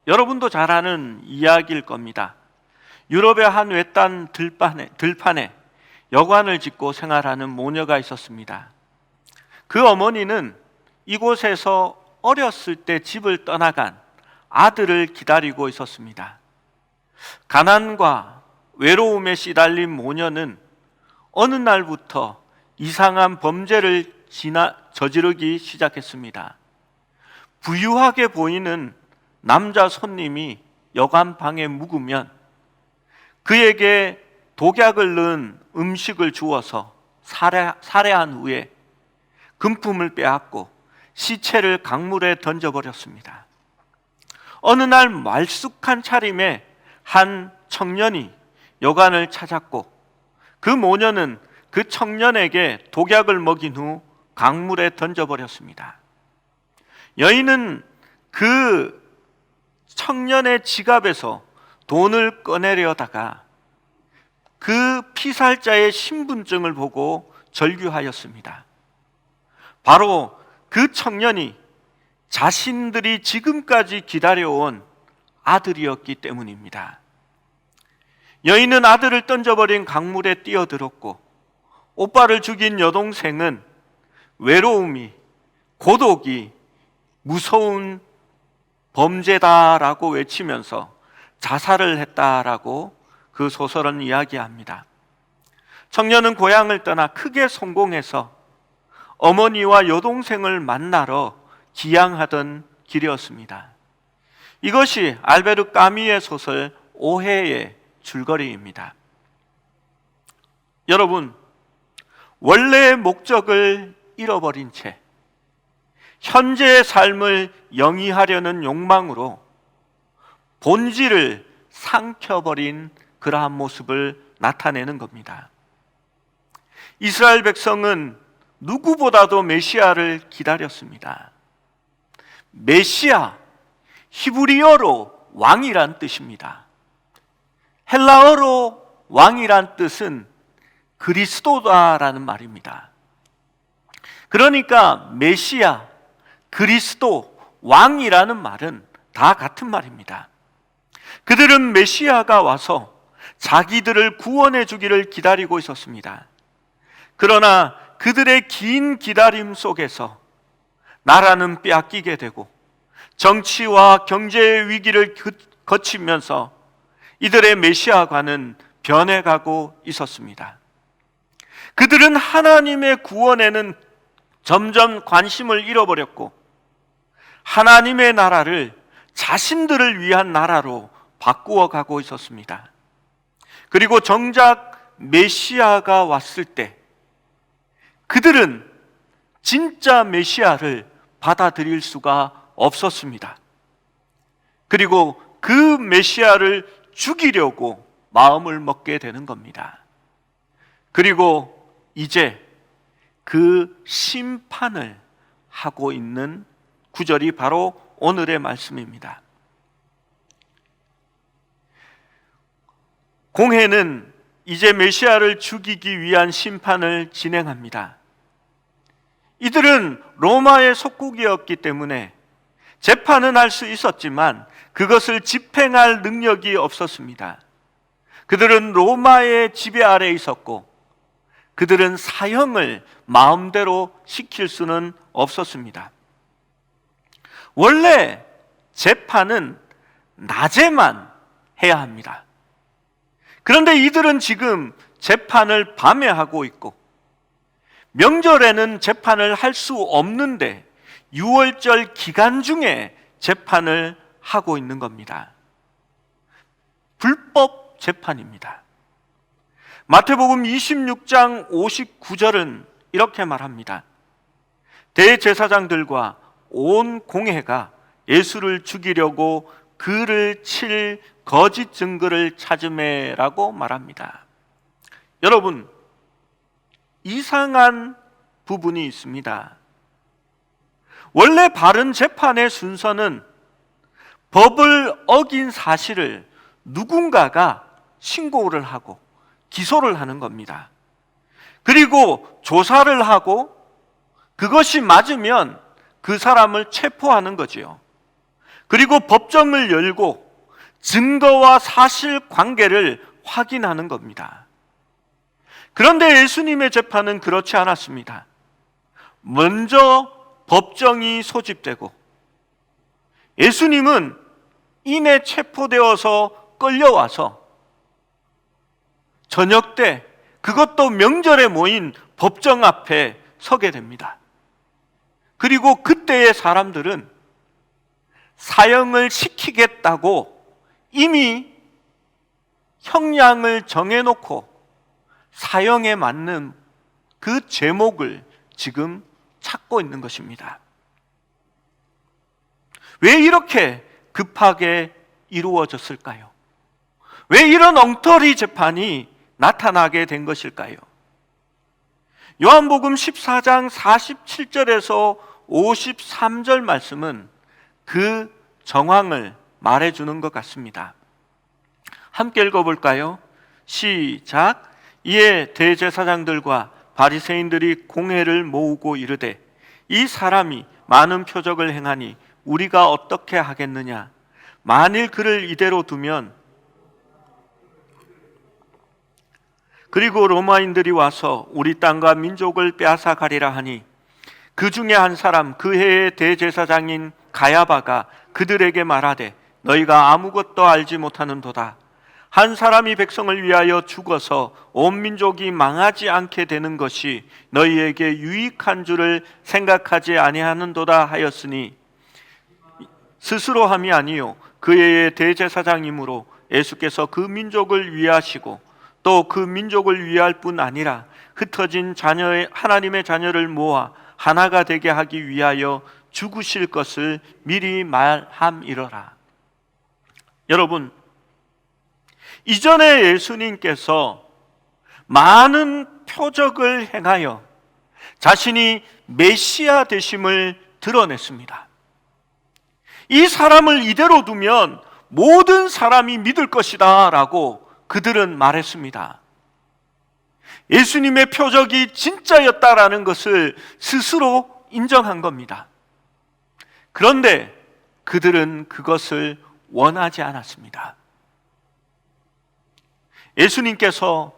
여러분도 잘 아는 이야기일 겁니다. 유럽의 한 외딴 들판에 여관을 짓고 생활하는 모녀가 있었습니다. 그 어머니는 이곳에서 어렸을 때 집을 떠나간 아들을 기다리고 있었습니다. 가난과 외로움에 시달린 모녀는 어느 날부터 이상한 범죄를 저지르기 시작했습니다. 부유하게 보이는 남자 손님이 여관 방에 묵으면 그에게 독약을 넣은 음식을 주어서 살해한 후에 금품을 빼앗고 시체를 강물에 던져버렸습니다. 어느 날 말쑥한 차림에 한 청년이 여관을 찾았고 그 모녀는 그 청년에게 독약을 먹인 후 강물에 던져버렸습니다. 여인은 그 청년의 지갑에서 돈을 꺼내려다가 그 피살자의 신분증을 보고 절규하였습니다. 바로 그 청년이 자신들이 지금까지 기다려온 아들이었기 때문입니다. 여인은 아들을 던져버린 강물에 뛰어들었고 오빠를 죽인 여동생은 외로움이, 고독이 무서운 범죄다라고 외치면서 자살을 했다라고 그 소설은 이야기합니다. 청년은 고향을 떠나 크게 성공해서 어머니와 여동생을 만나러 기양하던 길이었습니다. 이것이 알베르 까뮈의 소설 오해의 줄거리입니다. 여러분, 원래의 목적을 잃어버린 채 현재의 삶을 영위하려는 욕망으로 본질을 삼켜버린 그러한 모습을 나타내는 겁니다. 이스라엘 백성은 누구보다도 메시아를 기다렸습니다. 메시아, 히브리어로 왕이란 뜻입니다. 헬라어로 왕이란 뜻은 그리스도다라는 말입니다. 그러니까 메시아, 그리스도, 왕이라는 말은 다 같은 말입니다. 그들은 메시아가 와서 자기들을 구원해 주기를 기다리고 있었습니다. 그러나 그들의 긴 기다림 속에서 나라는 빼앗기게 되고 정치와 경제의 위기를 거치면서 이들의 메시아관은 변해가고 있었습니다. 그들은 하나님의 구원에는 점점 관심을 잃어버렸고 하나님의 나라를 자신들을 위한 나라로 바꾸어 가고 있었습니다. 그리고 정작 메시아가 왔을 때 그들은 진짜 메시아를 받아들일 수가 없었습니다. 그리고 그 메시아를 죽이려고 마음을 먹게 되는 겁니다. 그리고 이제 그 심판을 하고 있는 구절이 바로 오늘의 말씀입니다. 공회는 이제 메시아를 죽이기 위한 심판을 진행합니다. 이들은 로마의 속국이었기 때문에 재판은 할 수 있었지만 그것을 집행할 능력이 없었습니다. 그들은 로마의 지배 아래에 있었고 그들은 사형을 마음대로 시킬 수는 없었습니다. 원래 재판은 낮에만 해야 합니다. 그런데 이들은 지금 재판을 밤에 하고 있고 명절에는 재판을 할 수 없는데 6월절 기간 중에 재판을 하고 있는 겁니다. 불법 재판입니다. 마태복음 26장 59절은 이렇게 말합니다. 대제사장들과 온 공회가 예수를 죽이려고 그를 칠 거짓 증거를 찾음에라고 말합니다. 여러분, 이상한 부분이 있습니다. 원래 바른 재판의 순서는 법을 어긴 사실을 누군가가 신고를 하고 기소를 하는 겁니다. 그리고 조사를 하고 그것이 맞으면 그 사람을 체포하는 거지요. 그리고 법정을 열고 증거와 사실관계를 확인하는 겁니다. 그런데 예수님의 재판은 그렇지 않았습니다. 먼저 법정이 소집되고 예수님은 이내 체포되어서 끌려와서 저녁 때, 그것도 명절에 모인 법정 앞에 서게 됩니다. 그리고 그때의 사람들은 사형을 시키겠다고 이미 형량을 정해놓고 사형에 맞는 그 제목을 지금 찾고 있는 것입니다. 왜 이렇게 급하게 이루어졌을까요? 왜 이런 엉터리 재판이 나타나게 된 것일까요? 요한복음 14장 47절에서 53절 말씀은 그 정황을 말해주는 것 같습니다. 함께 읽어볼까요? 시작. 이에 대제사장들과 바리새인들이 공회를 모으고 이르되 이 사람이 많은 표적을 행하니 우리가 어떻게 하겠느냐? 만일 그를 이대로 두면 그리고 로마인들이 와서 우리 땅과 민족을 빼앗아 가리라 하니 그 중에 한 사람 그 해의 대제사장인 가야바가 그들에게 말하되 너희가 아무것도 알지 못하는도다. 한 사람이 백성을 위하여 죽어서 온 민족이 망하지 않게 되는 것이 너희에게 유익한 줄을 생각하지 아니하는도다 하였으니 스스로 함이 아니요 그 해의 대제사장이므로 예수께서 그 민족을 위하시고 또 그 민족을 위할 뿐 아니라 흩어진 자녀의 하나님의 자녀를 모아 하나가 되게 하기 위하여 죽으실 것을 미리 말함이러라. 여러분, 이전에 예수님께서 많은 표적을 행하여 자신이 메시아 되심을 드러냈습니다. 이 사람을 이대로 두면 모든 사람이 믿을 것이다 라고 그들은 말했습니다. 예수님의 표적이 진짜였다라는 것을 스스로 인정한 겁니다. 그런데 그들은 그것을 원하지 않았습니다. 예수님께서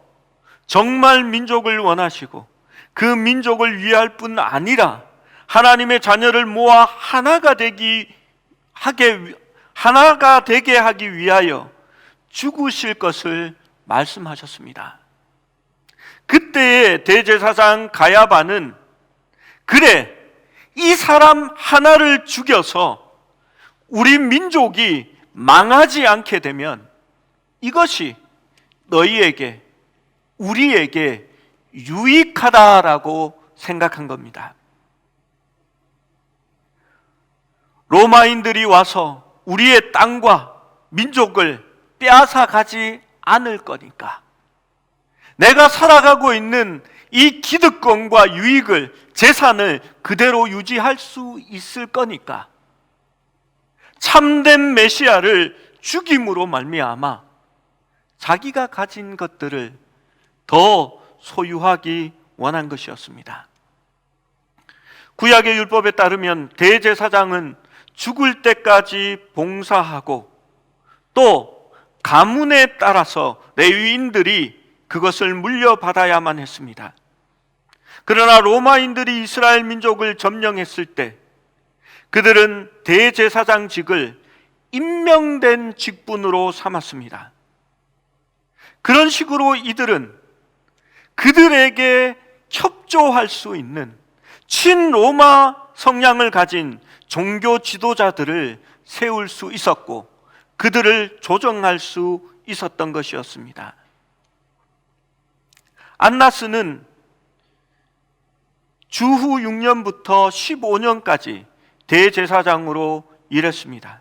정말 민족을 원하시고 그 민족을 위할 뿐 아니라 하나님의 자녀를 모아 하나가 되게 하기 위하여 죽으실 것을 말씀하셨습니다. 그때의 대제사장 가야바는 그래, 이 사람 하나를 죽여서 우리 민족이 망하지 않게 되면 이것이 너희에게, 우리에게 유익하다라고 생각한 겁니다. 로마인들이 와서 우리의 땅과 민족을 빼앗아 가지 않을 거니까, 내가 살아가고 있는 이 기득권과 유익을, 재산을 그대로 유지할 수 있을 거니까 참된 메시아를 죽임으로 말미암아 자기가 가진 것들을 더 소유하기 원한 것이었습니다. 구약의 율법에 따르면 대제사장은 죽을 때까지 봉사하고 또 가문에 따라서 레위인들이 그것을 물려받아야만 했습니다. 그러나 로마인들이 이스라엘 민족을 점령했을 때 그들은 대제사장직을 임명된 직분으로 삼았습니다. 그런 식으로 이들은 그들에게 협조할 수 있는 친로마 성향을 가진 종교 지도자들을 세울 수 있었고 그들을 조정할 수 있었던 것이었습니다. 안나스는 주후 6년부터 15년까지 대제사장으로 일했습니다.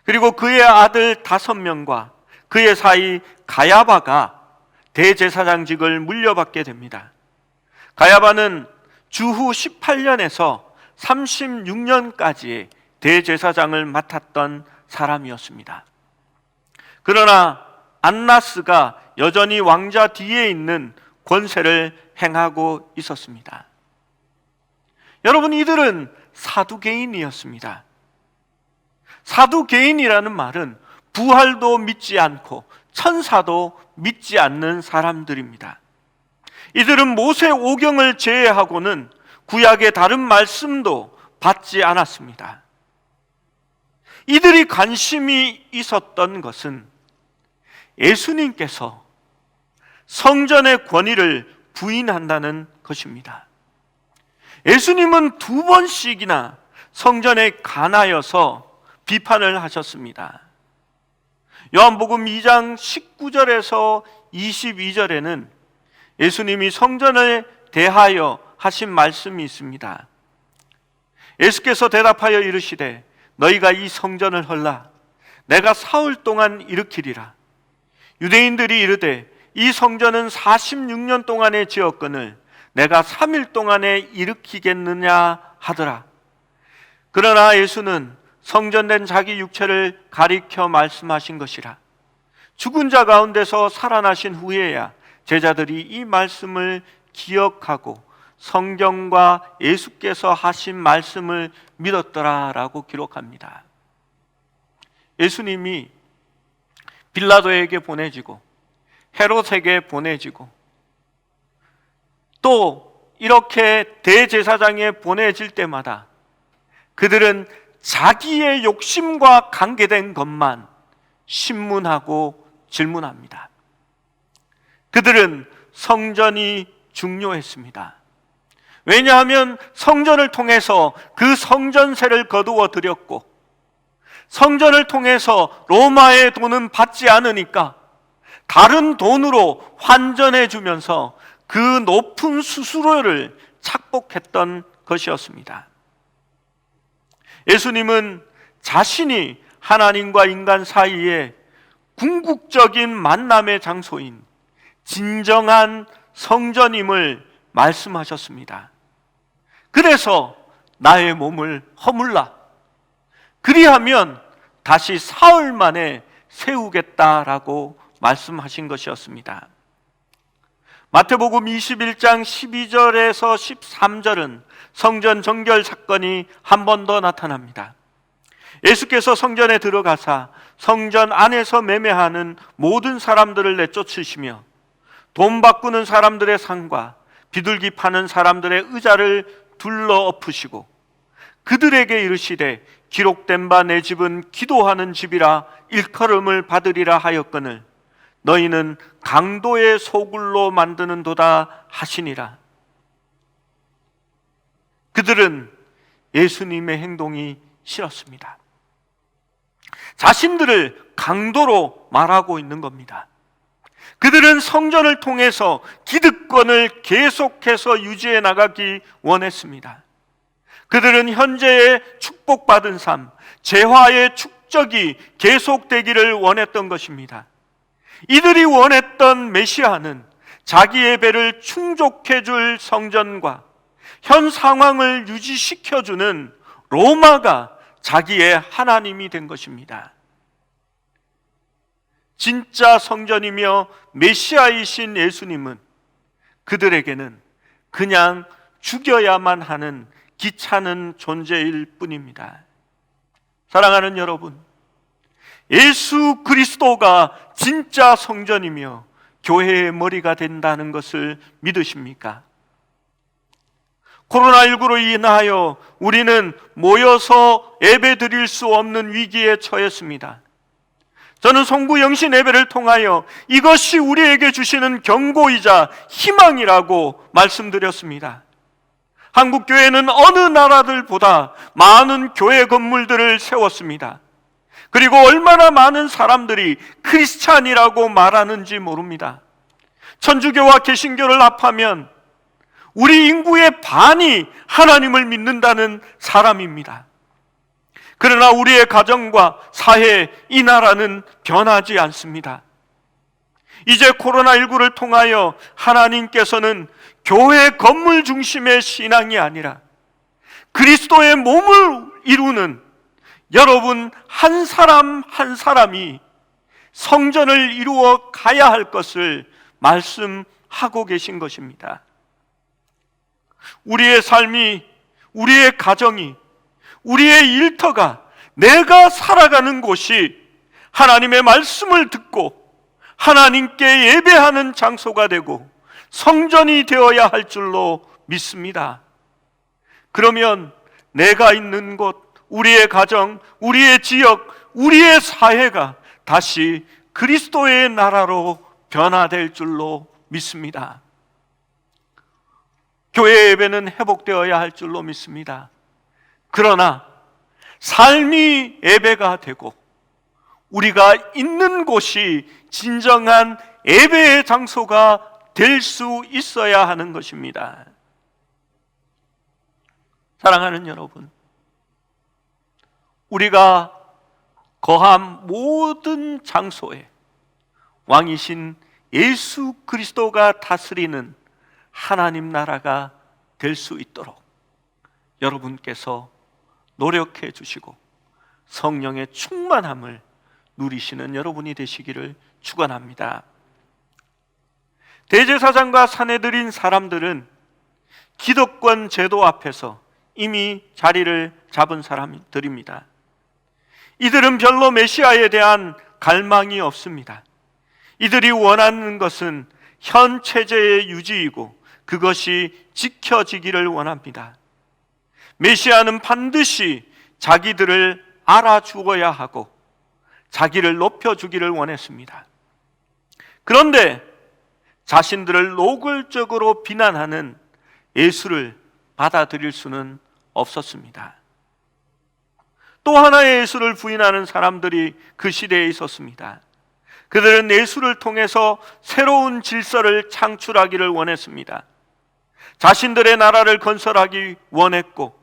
그리고 그의 아들 5명과 그의 사이 가야바가 대제사장직을 물려받게 됩니다. 가야바는 주후 18년에서 36년까지 대제사장을 맡았던 사람이었습니다. 그러나 안나스가 여전히 왕자 뒤에 있는 권세를 행하고 있었습니다. 여러분, 이들은 사두개인이었습니다. 사두개인이라는 말은 부활도 믿지 않고 천사도 믿지 않는 사람들입니다. 이들은 모세 오경을 제외하고는 구약의 다른 말씀도 받지 않았습니다. 이들이 관심이 있었던 것은 예수님께서 성전의 권위를 부인한다는 것입니다. 예수님은 2번씩이나 성전에 관하여서 비판을 하셨습니다. 요한복음 2장 19절에서 22절에는 예수님이 성전에 대하여 하신 말씀이 있습니다. 예수께서 대답하여 이르시되 너희가 이 성전을 헐라 내가 사흘 동안 일으키리라. 유대인들이 이르되 이 성전은 46년 동안에 지었거늘 내가 3일 동안에 일으키겠느냐 하더라. 그러나 예수는 성전된 자기 육체를 가리켜 말씀하신 것이라. 죽은 자 가운데서 살아나신 후에야 제자들이 이 말씀을 기억하고 성경과 예수께서 하신 말씀을 믿었더라라고 기록합니다. 예수님이 빌라도에게 보내지고 헤롯에게 보내지고 또 이렇게 대제사장에 보내질 때마다 그들은 자기의 욕심과 관계된 것만 신문하고 질문합니다. 그들은 성전이 중요했습니다. 왜냐하면 성전을 통해서 그 성전세를 거두어 들였고 성전을 통해서 로마의 돈은 받지 않으니까 다른 돈으로 환전해 주면서 그 높은 수수료를 착복했던 것이었습니다. 예수님은 자신이 하나님과 인간 사이에 궁극적인 만남의 장소인 진정한 성전임을 말씀하셨습니다. 그래서 나의 몸을 허물라. 그리하면 다시 사흘 만에 세우겠다라고 말씀하신 것이었습니다. 마태복음 21장 12절에서 13절은 성전 정결 사건이 한 번 더 나타납니다. 예수께서 성전에 들어가사 성전 안에서 매매하는 모든 사람들을 내쫓으시며 돈 바꾸는 사람들의 상과 비둘기 파는 사람들의 의자를 둘러 엎으시고 그들에게 이르시되 기록된 바 내 집은 기도하는 집이라 일컬음을 받으리라 하였거늘 너희는 강도의 소굴로 만드는도다 하시니라. 그들은 예수님의 행동이 싫었습니다. 자신들을 강도로 말하고 있는 겁니다. 그들은 성전을 통해서 기득권을 계속해서 유지해 나가기 원했습니다. 그들은 현재의 축복받은 삶, 재화의 축적이 계속되기를 원했던 것입니다. 이들이 원했던 메시아는 자기의 배를 충족해 줄 성전과 현 상황을 유지시켜주는 로마가 자기의 하나님이 된 것입니다. 진짜 성전이며 메시아이신 예수님은 그들에게는 그냥 죽여야만 하는 귀찮은 존재일 뿐입니다. 사랑하는 여러분, 예수 그리스도가 진짜 성전이며 교회의 머리가 된다는 것을 믿으십니까? 코로나19로 인하여 우리는 모여서 예배 드릴 수 없는 위기에 처했습니다. 저는 송구 영신 예배를 통하여 이것이 우리에게 주시는 경고이자 희망이라고 말씀드렸습니다. 한국교회는 어느 나라들보다 많은 교회 건물들을 세웠습니다. 그리고 얼마나 많은 사람들이 크리스찬이라고 말하는지 모릅니다. 천주교와 개신교를 합하면 우리 인구의 반이 하나님을 믿는다는 사람입니다. 그러나 우리의 가정과 사회, 이 나라는 변하지 않습니다. 이제 코로나19를 통하여 하나님께서는 교회 건물 중심의 신앙이 아니라 그리스도의 몸을 이루는 여러분 한 사람 한 사람이 성전을 이루어 가야 할 것을 말씀하고 계신 것입니다. 우리의 삶이, 우리의 가정이, 우리의 일터가 내가 살아가는 곳이 하나님의 말씀을 듣고 하나님께 예배하는 장소가 되고 성전이 되어야 할 줄로 믿습니다. 그러면 내가 있는 곳, 우리의 가정, 우리의 지역, 우리의 사회가 다시 그리스도의 나라로 변화될 줄로 믿습니다. 교회 예배는 회복되어야 할 줄로 믿습니다. 그러나 삶이 예배가 되고 우리가 있는 곳이 진정한 예배의 장소가 될 수 있어야 하는 것입니다. 사랑하는 여러분, 우리가 거한 모든 장소에 왕이신 예수 그리스도가 다스리는 하나님 나라가 될 수 있도록 여러분께서 노력해 주시고 성령의 충만함을 누리시는 여러분이 되시기를 축원합니다. 대제사장과 사내들인 사람들은 기득권 제도 앞에서 이미 자리를 잡은 사람들입니다. 이들은 별로 메시아에 대한 갈망이 없습니다. 이들이 원하는 것은 현 체제의 유지이고 그것이 지켜지기를 원합니다. 메시아는 반드시 자기들을 알아주어야 하고 자기를 높여주기를 원했습니다. 그런데 자신들을 노골적으로 비난하는 예수를 받아들일 수는 없었습니다. 또 하나의 예수를 부인하는 사람들이 그 시대에 있었습니다. 그들은 예수를 통해서 새로운 질서를 창출하기를 원했습니다. 자신들의 나라를 건설하기 원했고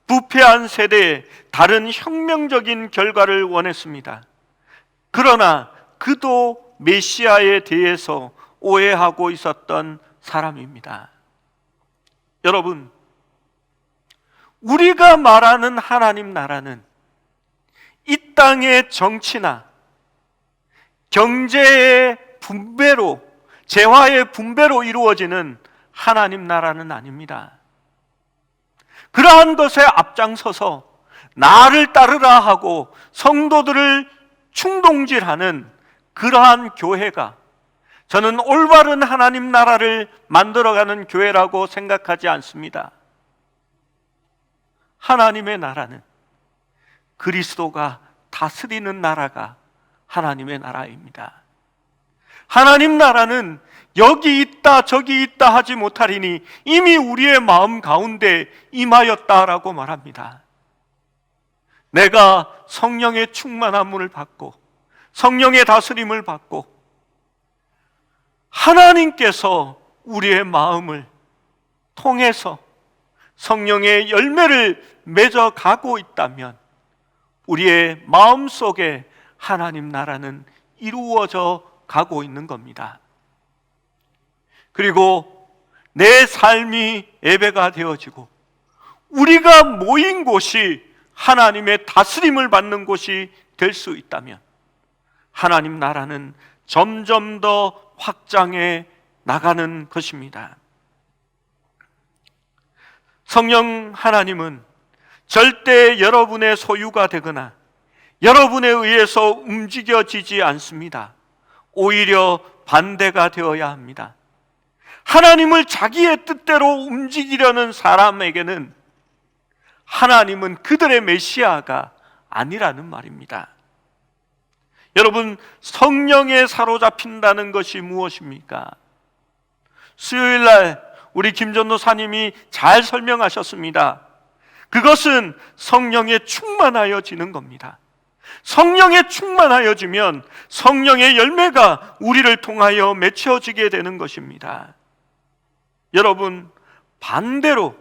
부패한 세대에 다른 혁명적인 결과를 원했습니다. 그러나 그도 메시아에 대해서 오해하고 있었던 사람입니다. 여러분, 우리가 말하는 하나님 나라는 이 땅의 정치나 경제의 분배로, 재화의 분배로 이루어지는 하나님 나라는 아닙니다. 그러한 것에 앞장서서 나를 따르라 하고 성도들을 충동질하는 그러한 교회가 저는 올바른 하나님 나라를 만들어가는 교회라고 생각하지 않습니다. 하나님의 나라는 그리스도가 다스리는 나라가 하나님의 나라입니다. 하나님 나라는 여기 있다 저기 있다 하지 못하리니 이미 우리의 마음 가운데 임하였다라고 말합니다. 내가 성령의 충만함을 받고 성령의 다스림을 받고 하나님께서 우리의 마음을 통해서 성령의 열매를 맺어가고 있다면 우리의 마음속에 하나님 나라는 이루어져 가고 있는 겁니다. 그리고 내 삶이 예배가 되어지고 우리가 모인 곳이 하나님의 다스림을 받는 곳이 될 수 있다면 하나님 나라는 점점 더 확장해 나가는 것입니다. 성령 하나님은 절대 여러분의 소유가 되거나 여러분에 의해서 움직여지지 않습니다. 오히려 반대가 되어야 합니다. 하나님을 자기의 뜻대로 움직이려는 사람에게는 하나님은 그들의 메시아가 아니라는 말입니다. 여러분, 성령에 사로잡힌다는 것이 무엇입니까? 수요일날 우리 김전도사님이 잘 설명하셨습니다. 그것은 성령에 충만하여지는 겁니다. 성령에 충만하여지면 성령의 열매가 우리를 통하여 맺혀지게 되는 것입니다. 여러분, 반대로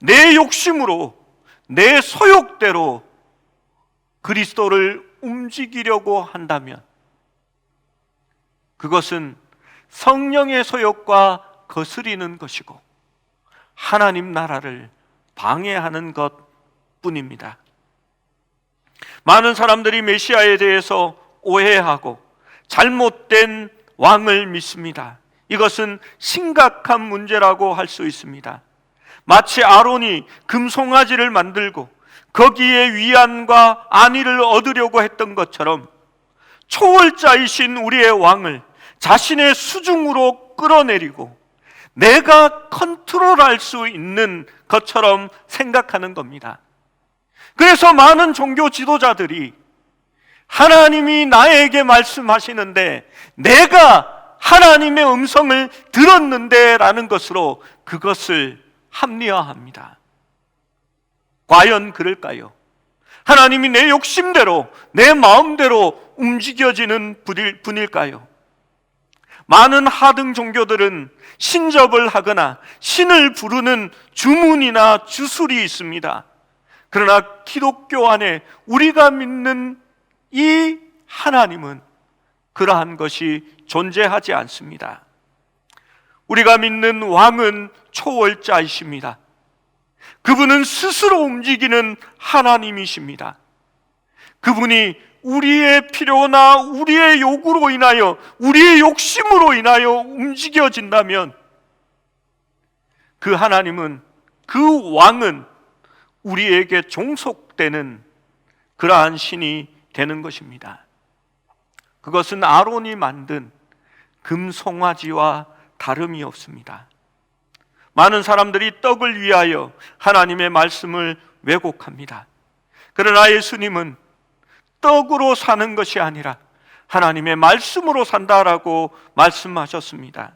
내 욕심으로 내 소욕대로 그리스도를 움직이려고 한다면 그것은 성령의 소욕과 거스리는 것이고 하나님 나라를 방해하는 것뿐입니다. 많은 사람들이 메시아에 대해서 오해하고 잘못된 왕을 믿습니다. 이것은 심각한 문제라고 할 수 있습니다. 마치 아론이 금송아지를 만들고 거기에 위안과 안위를 얻으려고 했던 것처럼 초월자이신 우리의 왕을 자신의 수중으로 끌어내리고 내가 컨트롤할 수 있는 것처럼 생각하는 겁니다. 그래서 많은 종교 지도자들이 하나님이 나에게 말씀하시는데 내가 하나님의 음성을 들었는데 라는 것으로 그것을 합리화합니다. 과연 그럴까요? 하나님이 내 욕심대로, 내 마음대로 움직여지는 분일까요? 많은 하등 종교들은 신접을 하거나 신을 부르는 주문이나 주술이 있습니다. 그러나 기독교 안에 우리가 믿는 이 하나님은 그러한 것이 존재하지 않습니다. 우리가 믿는 왕은 초월자이십니다. 그분은 스스로 움직이는 하나님이십니다. 그분이 우리의 필요나 우리의 요구로 인하여, 우리의 욕심으로 인하여 움직여진다면 그 하나님은, 그 왕은 우리에게 종속되는 그러한 신이 되는 것입니다. 그것은 아론이 만든 금송아지와 다름이 없습니다. 많은 사람들이 떡을 위하여 하나님의 말씀을 왜곡합니다. 그러나 예수님은 떡으로 사는 것이 아니라 하나님의 말씀으로 산다라고 말씀하셨습니다.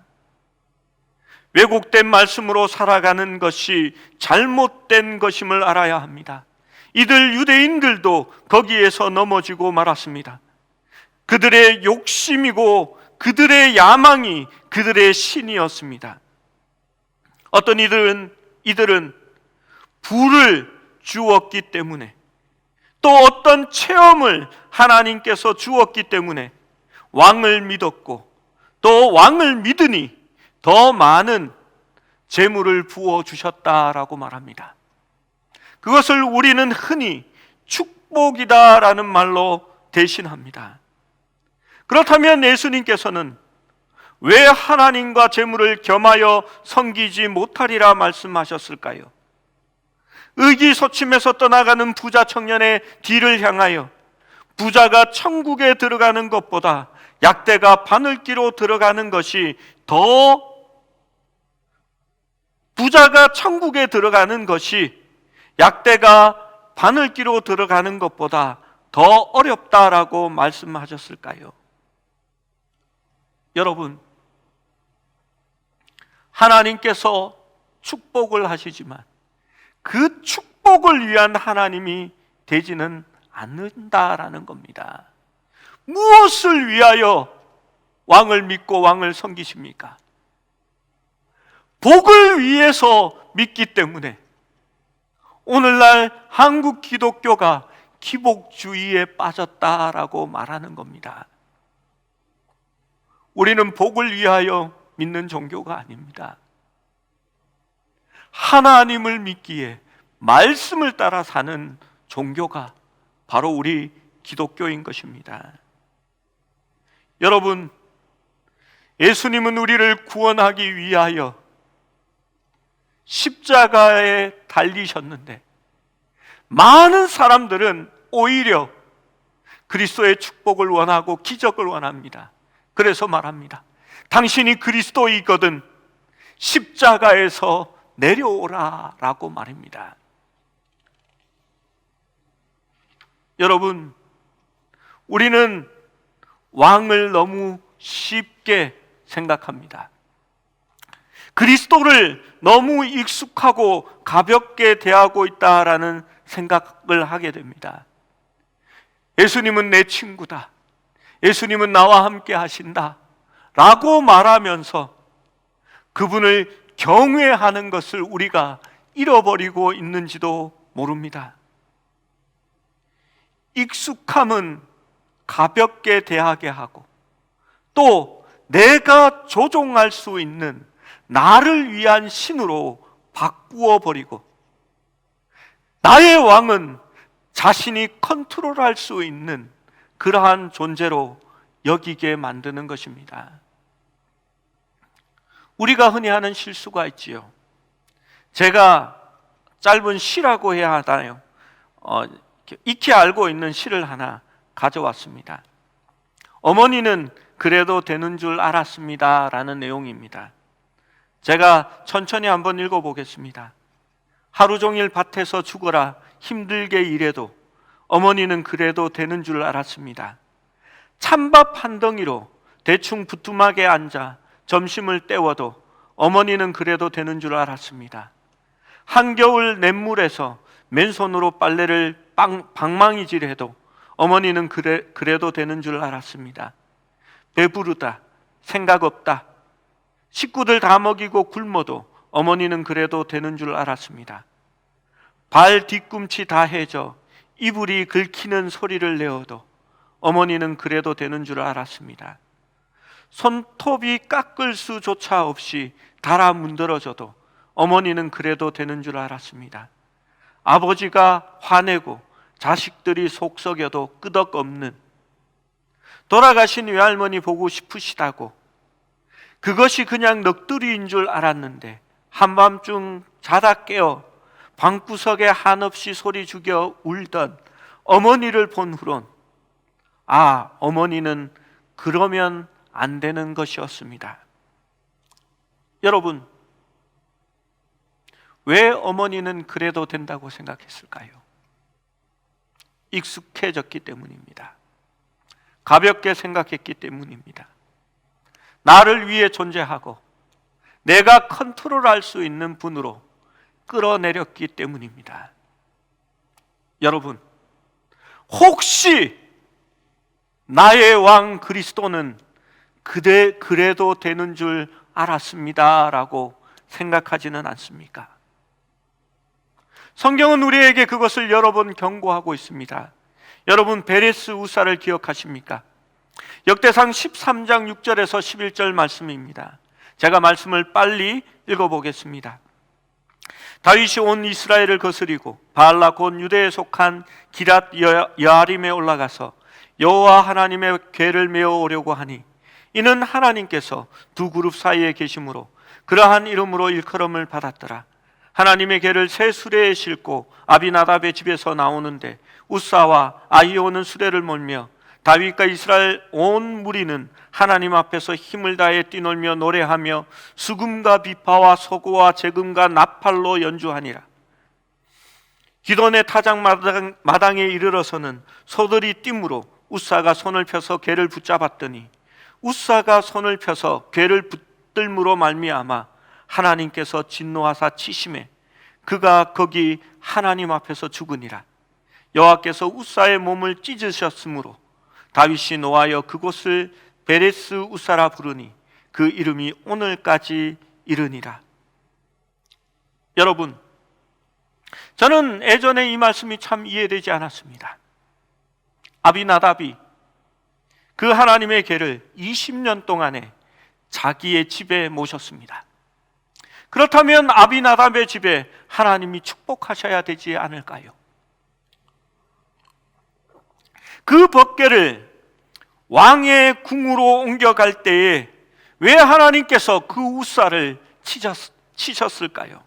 왜곡된 말씀으로 살아가는 것이 잘못된 것임을 알아야 합니다. 이들 유대인들도 거기에서 넘어지고 말았습니다. 그들의 욕심이고 그들의 야망이 그들의 신이었습니다. 어떤 이들은 부를 주었기 때문에, 또 어떤 체험을 하나님께서 주었기 때문에 왕을 믿었고, 또 왕을 믿으니 더 많은 재물을 부어주셨다라고 말합니다. 그것을 우리는 흔히 축복이다라는 말로 대신합니다. 그렇다면 예수님께서는 왜 하나님과 재물을 겸하여 섬기지 못하리라 말씀하셨을까요? 의기소침해서 떠나가는 부자 청년의 뒤를 향하여 부자가 천국에 들어가는 것보다 약대가 바늘기로 들어가는 것이 부자가 천국에 들어가는 것이 약대가 바늘기로 들어가는 것보다 더 어렵다라고 말씀하셨을까요? 여러분, 하나님께서 축복을 하시지만 그 축복을 위한 하나님이 되지는 않는다라는 겁니다. 무엇을 위하여 왕을 믿고 왕을 섬기십니까? 복을 위해서 믿기 때문에 오늘날 한국 기독교가 기복주의에 빠졌다라고 말하는 겁니다. 우리는 복을 위하여 믿는 종교가 아닙니다. 하나님을 믿기에 말씀을 따라 사는 종교가 바로 우리 기독교인 것입니다. 여러분, 예수님은 우리를 구원하기 위하여 십자가에 달리셨는데 많은 사람들은 오히려 그리스도의 축복을 원하고 기적을 원합니다. 그래서 말합니다. 당신이 그리스도이거든 십자가에서 내려오라 라고 말입니다. 여러분, 우리는 왕을 너무 쉽게 생각합니다. 그리스도를 너무 익숙하고 가볍게 대하고 있다라는 생각을 하게 됩니다. 예수님은 내 친구다, 예수님은 나와 함께 하신다 라고 말하면서 그분을 경외하는 것을 우리가 잃어버리고 있는지도 모릅니다. 익숙함은 가볍게 대하게 하고 또 내가 조종할 수 있는 나를 위한 신으로 바꾸어 버리고 나의 왕은 자신이 컨트롤할 수 있는 그러한 존재로 여기게 만드는 것입니다. 우리가 흔히 하는 실수가 있지요. 제가 짧은 시라고 해야 하나요? 익히 알고 있는 시를 하나 가져왔습니다. 어머니는 그래도 되는 줄 알았습니다 라는 내용입니다. 제가 천천히 한번 읽어보겠습니다. 하루 종일 밭에서 죽어라 힘들게 일해도 어머니는 그래도 되는 줄 알았습니다. 찬밥 한 덩이로 대충 부뚜막에 앉아 점심을 때워도 어머니는 그래도 되는 줄 알았습니다. 한겨울 냇물에서 맨손으로 빨래를 방망이질해도 어머니는 그래도 되는 줄 알았습니다. 배부르다, 생각 없다, 식구들 다 먹이고 굶어도 어머니는 그래도 되는 줄 알았습니다. 발 뒤꿈치 다 해져 이불이 긁히는 소리를 내어도 어머니는 그래도 되는 줄 알았습니다. 손톱이 깎을 수조차 없이 달아 문드러져도 어머니는 그래도 되는 줄 알았습니다. 아버지가 화내고 자식들이 속 썩여도 끄덕없는, 돌아가신 외할머니 보고 싶으시다고 그것이 그냥 넋두리인 줄 알았는데 한밤중 자다 깨어 방구석에 한없이 소리 죽여 울던 어머니를 본 후론 어머니는 그러면 안 되는 것이었습니다. 여러분, 왜 어머니는 그래도 된다고 생각했을까요? 익숙해졌기 때문입니다. 가볍게 생각했기 때문입니다. 나를 위해 존재하고 내가 컨트롤할 수 있는 분으로 끌어내렸기 때문입니다. 여러분, 혹시 나의 왕 그리스도는 그래도 되는 줄 알았습니다 라고 생각하지는 않습니까? 성경은 우리에게 그것을 여러 번 경고하고 있습니다. 여러분, 베레스 우사를 기억하십니까? 역대상 13장 6절에서 11절 말씀입니다. 제가 말씀을 빨리 읽어보겠습니다. 다윗이 온 이스라엘을 거스리고 바알라 곧 유대에 속한 기랏 여아림에 올라가서 여호와 하나님의 궤를 메어 오려고 하니 이는 하나님께서 두 그룹 사이에 계심으로 그러한 이름으로 일컬음을 받았더라. 하나님의 궤를 새 수레에 싣고 아비나답의 집에서 나오는데 우사와 아히오는 수레를 몰며 다윗과 이스라엘 온 무리는 하나님 앞에서 힘을 다해 뛰놀며 노래하며 수금과 비파와 소고와 재금과 나팔로 연주하니라. 기돈의 타작 마당에 이르러서는 소들이 띠므로 우사가 손을 펴서 궤를 붙잡았더니 우사가 손을 펴서 궤를 붙들므로 말미암아 하나님께서 진노하사 치심에 그가 거기 하나님 앞에서 죽으니라. 여호와께서 우사의 몸을 찢으셨으므로 다윗이 노하여 그곳을 베레스 우사라 부르니 그 이름이 오늘까지 이르니라. 여러분, 저는 예전에 이 말씀이 참 이해되지 않았습니다. 아비나답이 그 하나님의 궤를 20년 동안에 자기의 집에 모셨습니다. 그렇다면 아비나답의 집에 하나님이 축복하셔야 되지 않을까요? 그 법궤를 왕의 궁으로 옮겨갈 때에 왜 하나님께서 그 우사를 치셨을까요?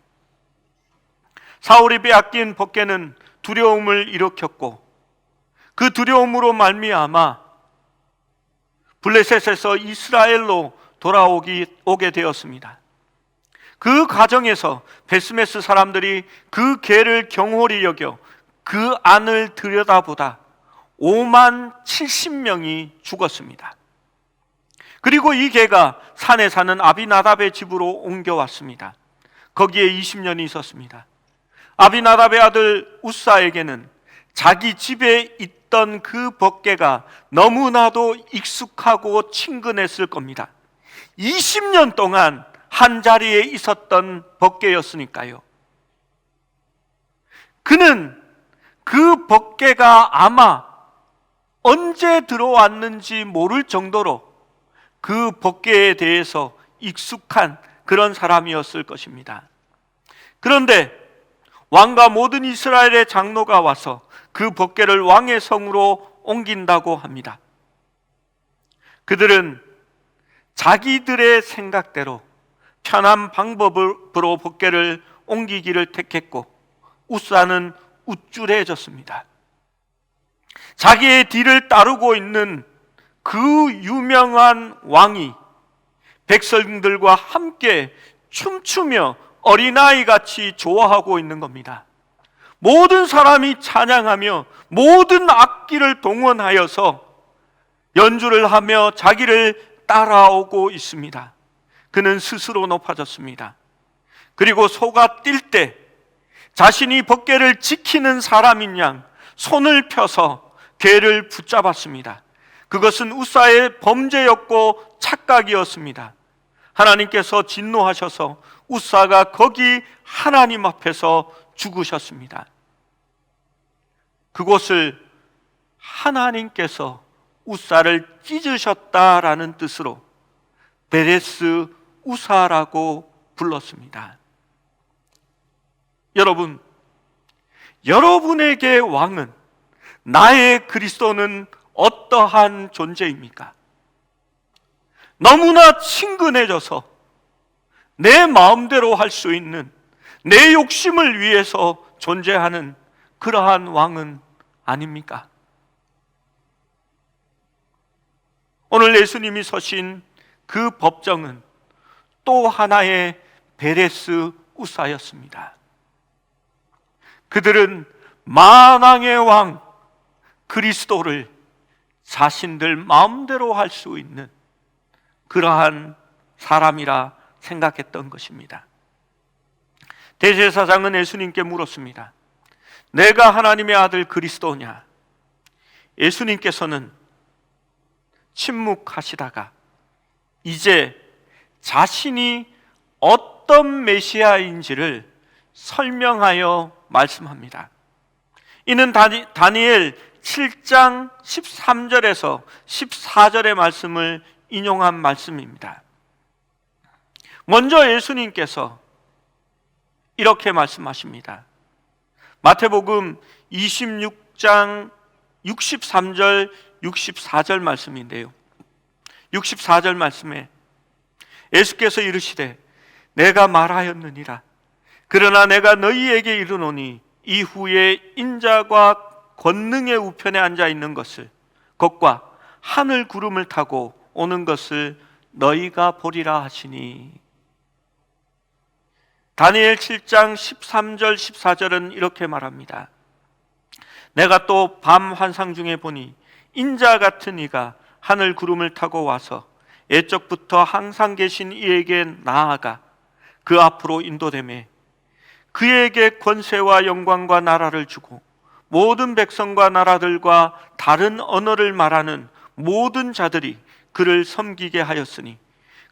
사울이 빼앗긴 법궤는 두려움을 일으켰고 그 두려움으로 말미암아 블레셋에서 이스라엘로 돌아오게 되었습니다. 그 과정에서 베스메스 사람들이 그 궤를 경홀히 여겨 그 안을 들여다보다 5만 70명이 죽었습니다. 그리고 이 궤가 산에 사는 아비나답의 집으로 옮겨왔습니다. 거기에 20년이 있었습니다. 아비나답의 아들 우사에게는 자기 집에 있던 그 법궤가 너무나도 익숙하고 친근했을 겁니다. 20년 동안 한 자리에 있었던 법궤였으니까요. 그는 그 법궤가 아마 언제 들어왔는지 모를 정도로 그 법궤에 대해서 익숙한 그런 사람이었을 것입니다. 그런데 왕과 모든 이스라엘의 장로가 와서 그 법궤를 왕의 성으로 옮긴다고 합니다. 그들은 자기들의 생각대로 편한 방법으로 법궤를 옮기기를 택했고 우사는 우쭐해졌습니다. 자기의 뒤를 따르고 있는 그 유명한 왕이 백성들과 함께 춤추며 어린아이같이 좋아하고 있는 겁니다. 모든 사람이 찬양하며 모든 악기를 동원하여서 연주를 하며 자기를 따라오고 있습니다. 그는 스스로 높아졌습니다. 그리고 소가 뛸 때 자신이 법궤를 지키는 사람인 양 손을 펴서 궤를 붙잡았습니다. 그것은 우사의 범죄였고 착각이었습니다. 하나님께서 진노하셔서 우사가 거기 하나님 앞에서 죽으셨습니다. 그곳을 하나님께서 우사를 찢으셨다라는 뜻으로 베레스 우사라고 불렀습니다. 여러분, 여러분에게 왕은, 나의 그리스도는 어떠한 존재입니까? 너무나 친근해져서 내 마음대로 할 수 있는, 내 욕심을 위해서 존재하는 그러한 왕은 아닙니까? 오늘 예수님이 서신 그 법정은 또 하나의 베레스 우사였습니다. 그들은 만왕의 왕 그리스도를 자신들 마음대로 할 수 있는 그러한 사람이라 생각했던 것입니다. 대제사장은 예수님께 물었습니다. 내가 하나님의 아들 그리스도냐? 예수님께서는 침묵하시다가 이제 자신이 어떤 메시아인지를 설명하여 말씀합니다. 이는 다니엘 7장 13절에서 14절의 말씀을 인용한 말씀입니다. 먼저 예수님께서 이렇게 말씀하십니다. 마태복음 26장 63절 64절 말씀인데요, 64절 말씀에 예수께서 이르시되 내가 말하였느니라. 그러나 내가 너희에게 이르노니 이후에 인자가 권능의 우편에 앉아 있는 것을, 것과 하늘 구름을 타고 오는 것을 너희가 보리라 하시니. 다니엘 7장 13절 14절은 이렇게 말합니다. 내가 또 밤 환상 중에 보니 인자 같은 이가 하늘 구름을 타고 와서 옛적부터 항상 계신 이에게 나아가 그 앞으로 인도되매 그에게 권세와 영광과 나라를 주고 모든 백성과 나라들과 다른 언어를 말하는 모든 자들이 그를 섬기게 하였으니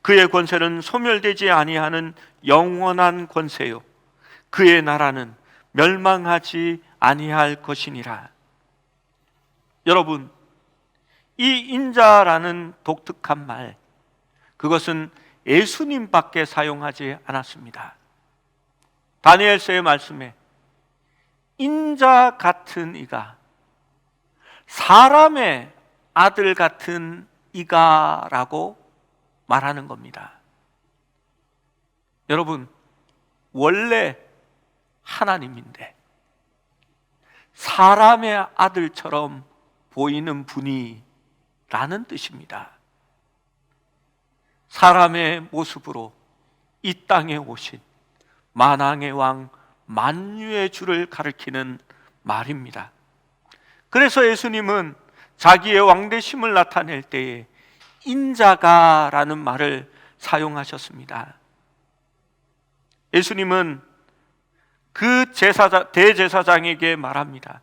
그의 권세는 소멸되지 아니하는 영원한 권세요 그의 나라는 멸망하지 아니할 것이니라. 여러분, 이 인자라는 독특한 말, 그것은 예수님밖에 사용하지 않았습니다. 다니엘서의 말씀에 인자 같은 이가, 사람의 아들 같은 이가라고 말하는 겁니다. 여러분, 원래 하나님인데 사람의 아들처럼 보이는 분이 라는 뜻입니다. 사람의 모습으로 이 땅에 오신 만왕의 왕 만유의 주를 가리키는 말입니다. 그래서 예수님은 자기의 왕대심을 나타낼 때에 인자가라는 말을 사용하셨습니다. 예수님은 그 대제사장에게 말합니다.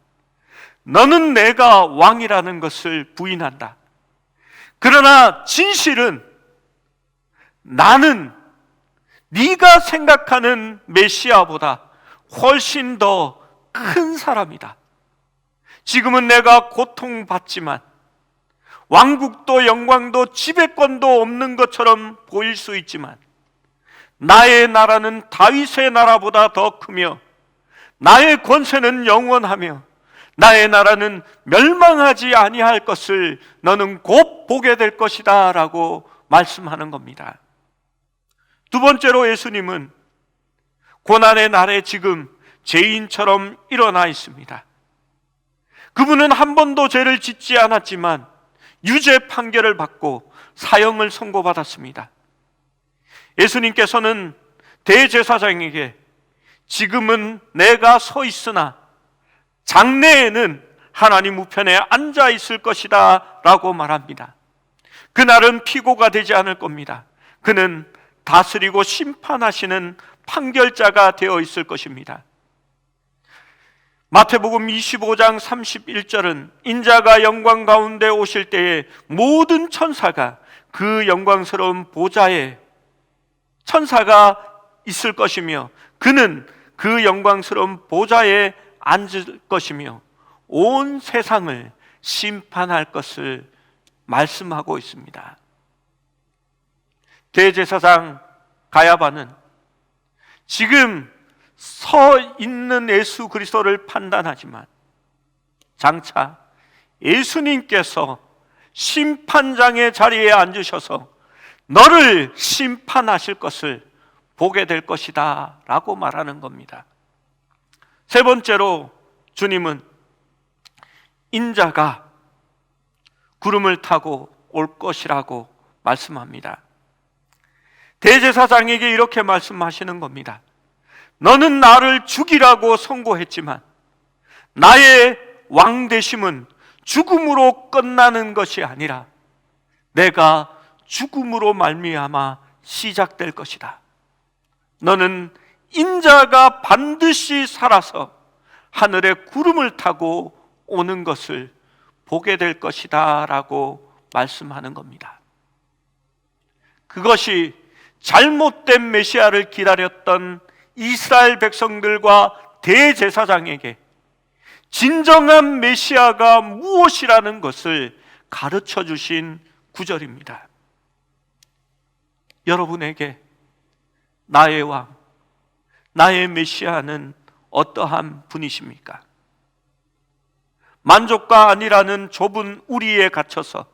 너는 내가 왕이라는 것을 부인한다. 그러나 진실은 나는 네가 생각하는 메시아보다 훨씬 더 큰 사람이다. 지금은 내가 고통받지만 왕국도 영광도 지배권도 없는 것처럼 보일 수 있지만 나의 나라는 다윗의 나라보다 더 크며 나의 권세는 영원하며 나의 나라는 멸망하지 아니할 것을 너는 곧 보게 될 것이다 라고 말씀하는 겁니다. 두 번째로 예수님은 고난의 날에 지금 죄인처럼 일어나 있습니다. 그분은 한 번도 죄를 짓지 않았지만 유죄 판결을 받고 사형을 선고받았습니다. 예수님께서는 대제사장에게 지금은 내가 서 있으나 장래에는 하나님 우편에 앉아 있을 것이다 라고 말합니다. 그날은 피고가 되지 않을 겁니다. 그는 다스리고 심판하시는 판결자가 되어 있을 것입니다. 마태복음 25장 31절은 인자가 영광 가운데 오실 때에 모든 천사가 그 영광스러운 보좌에 천사가 있을 것이며 그는 그 영광스러운 보좌에 앉을 것이며 온 세상을 심판할 것을 말씀하고 있습니다. 대제사장 가야바는 지금 서 있는 예수 그리스도를 판단하지만 장차 예수님께서 심판장의 자리에 앉으셔서 너를 심판하실 것을 보게 될 것이다 라고 말하는 겁니다. 세 번째로 주님은 인자가 구름을 타고 올 것이라고 말씀합니다. 대제사장에게 이렇게 말씀하시는 겁니다. 너는 나를 죽이라고 선고했지만 나의 왕되심은 죽음으로 끝나는 것이 아니라 내가 죽음으로 말미암아 시작될 것이다. 너는 인자가 반드시 살아서 하늘에 구름을 타고 오는 것을 보게 될 것이다 라고 말씀하는 겁니다. 그것이 잘못된 메시아를 기다렸던 이스라엘 백성들과 대제사장에게 진정한 메시아가 무엇이라는 것을 가르쳐 주신 구절입니다. 여러분에게 나의 왕, 나의 메시아는 어떠한 분이십니까? 만족과 안위라는 좁은 우리에 갇혀서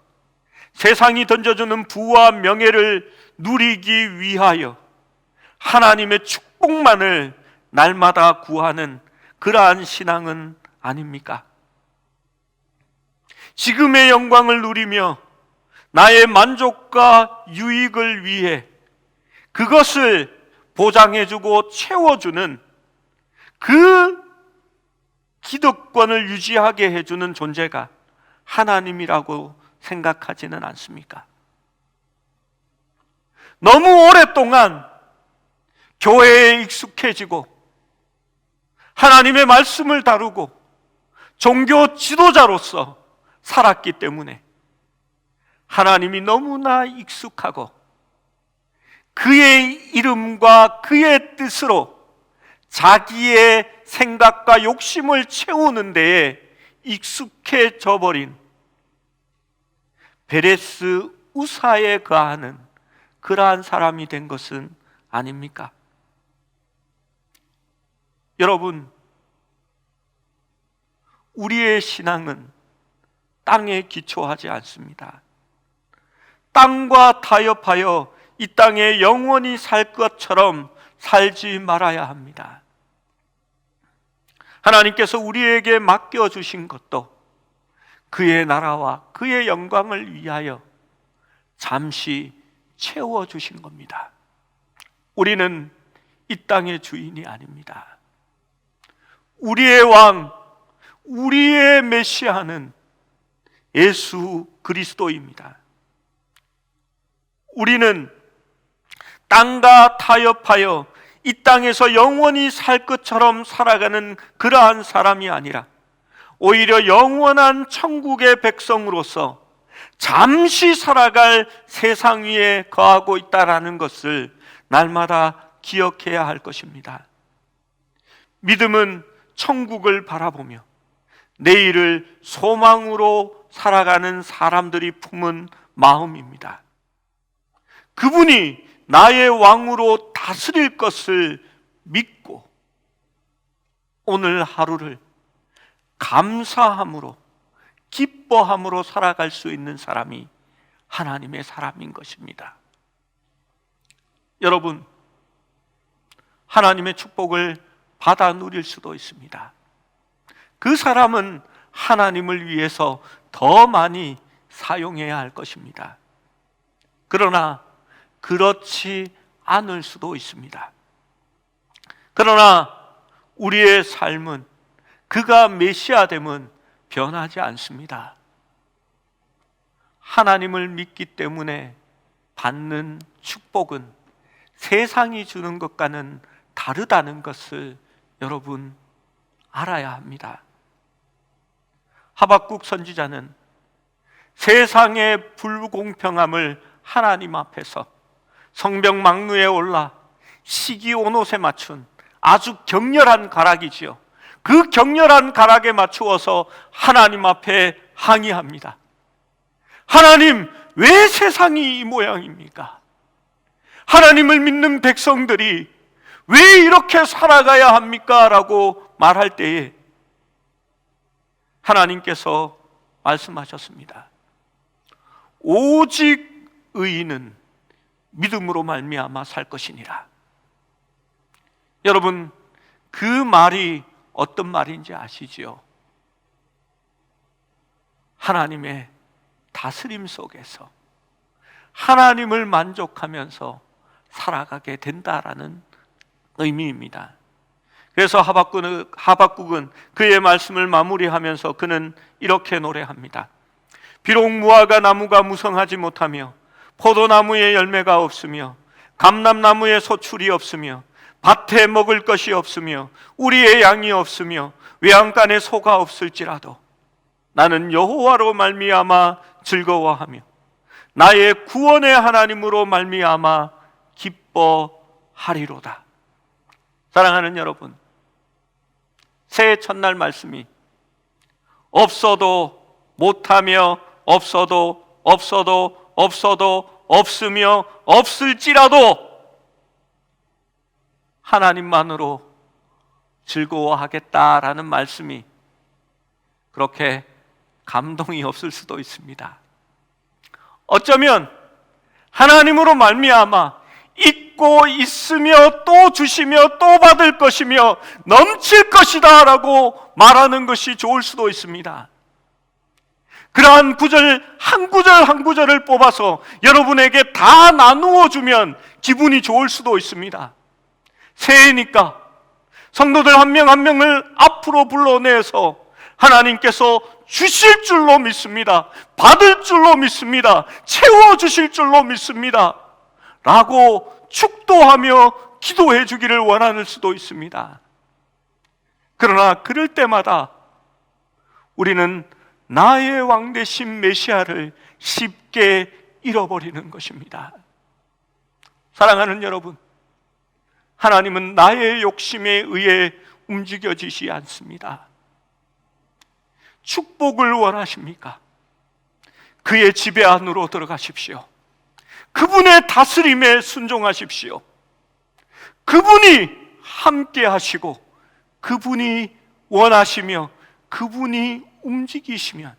세상이 던져주는 부와 명예를 누리기 위하여 하나님의 축복만을 날마다 구하는 그러한 신앙은 아닙니까? 지금의 영광을 누리며 나의 만족과 유익을 위해 그것을 보장해주고 채워주는 그 기득권을 유지하게 해주는 존재가 하나님이라고 생각하지는 않습니까? 너무 오랫동안 교회에 익숙해지고 하나님의 말씀을 다루고 종교 지도자로서 살았기 때문에 하나님이 너무나 익숙하고 그의 이름과 그의 뜻으로 자기의 생각과 욕심을 채우는 데에 익숙해져 버린 베레스 우사에 거하는 그러한 사람이 된 것은 아닙니까? 여러분, 우리의 신앙은 땅에 기초하지 않습니다. 땅과 타협하여 이 땅에 영원히 살 것처럼 살지 말아야 합니다. 하나님께서 우리에게 맡겨주신 것도 그의 나라와 그의 영광을 위하여 잠시 채워주신 겁니다. 우리는 이 땅의 주인이 아닙니다. 우리의 왕, 우리의 메시아는 예수 그리스도입니다. 우리는 땅과 타협하여 이 땅에서 영원히 살 것처럼 살아가는 그러한 사람이 아니라 오히려 영원한 천국의 백성으로서 잠시 살아갈 세상 위에 거하고 있다는 것을 날마다 기억해야 할 것입니다. 믿음은 천국을 바라보며 내일을 소망으로 살아가는 사람들이 품은 마음입니다. 그분이 나의 왕으로 다스릴 것을 믿고 오늘 하루를 감사함으로 기뻐함으로 살아갈 수 있는 사람이 하나님의 사람인 것입니다. 여러분, 하나님의 축복을 받아 누릴 수도 있습니다. 그 사람은 하나님을 위해서 더 많이 사용해야 할 것입니다. 그러나 그렇지 않을 수도 있습니다. 그러나 우리의 삶은 그가 메시아 됨은 변하지 않습니다. 하나님을 믿기 때문에 받는 축복은 세상이 주는 것과는 다르다는 것을 여러분 알아야 합니다. 하박국 선지자는 세상의 불공평함을 하나님 앞에서 성벽 망루에 올라 시기온옷에 맞춘 아주 격렬한 가락이지요. 그 격렬한 가락에 맞추어서 하나님 앞에 항의합니다. 하나님, 왜 세상이 이 모양입니까? 하나님을 믿는 백성들이 왜 이렇게 살아가야 합니까? 라고 말할 때에 하나님께서 말씀하셨습니다. 오직 의인은 믿음으로 말미암아 살 것이니라. 여러분, 그 말이 어떤 말인지 아시지요? 하나님의 다스림 속에서 하나님을 만족하면서 살아가게 된다라는 의미입니다. 그래서 하박국은 그의 말씀을 마무리하면서 그는 이렇게 노래합니다. 비록 무화과 나무가 무성하지 못하며 포도나무에 열매가 없으며 감람나무에 소출이 없으며 밭에 먹을 것이 없으며 우리의 양이 없으며 외양간에 소가 없을지라도 나는 여호와로 말미암아 즐거워하며 나의 구원의 하나님으로 말미암아 기뻐하리로다. 사랑하는 여러분, 새해 첫날 말씀이 없어도 못하며 없어도 없으며 없을지라도 하나님만으로 즐거워하겠다라는 말씀이 그렇게 감동이 없을 수도 있습니다. 어쩌면 하나님으로 말미암아 있고 있으며 또 주시며 또 받을 것이며 넘칠 것이다 라고 말하는 것이 좋을 수도 있습니다. 그러한 구절 한 구절을 뽑아서 여러분에게 다 나누어 주면 기분이 좋을 수도 있습니다. 새해니까 성도들 한 명 한 명을 앞으로 불러내서 하나님께서 주실 줄로 믿습니다. 받을 줄로 믿습니다. 채워주실 줄로 믿습니다. 라고 축도하며 기도해 주기를 원하는 수도 있습니다. 그러나 그럴 때마다 우리는 나의 왕 되신 메시아를 쉽게 잃어버리는 것입니다. 사랑하는 여러분, 하나님은 나의 욕심에 의해 움직여지지 않습니다. 축복을 원하십니까? 그의 지배 안으로 들어가십시오. 그분의 다스림에 순종하십시오. 그분이 함께 하시고 그분이 원하시며 그분이 움직이시면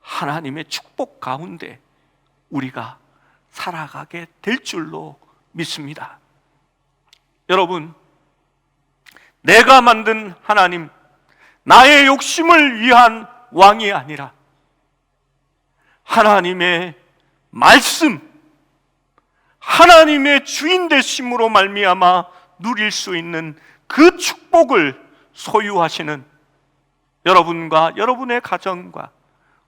하나님의 축복 가운데 우리가 살아가게 될 줄로 믿습니다. 여러분, 내가 만든 하나님, 나의 욕심을 위한 왕이 아니라 하나님의 말씀, 하나님의 주인 되심으로 말미암아 누릴 수 있는 그 축복을 소유하시는 여러분과 여러분의 가정과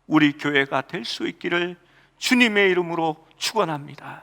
우리 교회가 될 수 있기를 주님의 이름으로 축원합니다.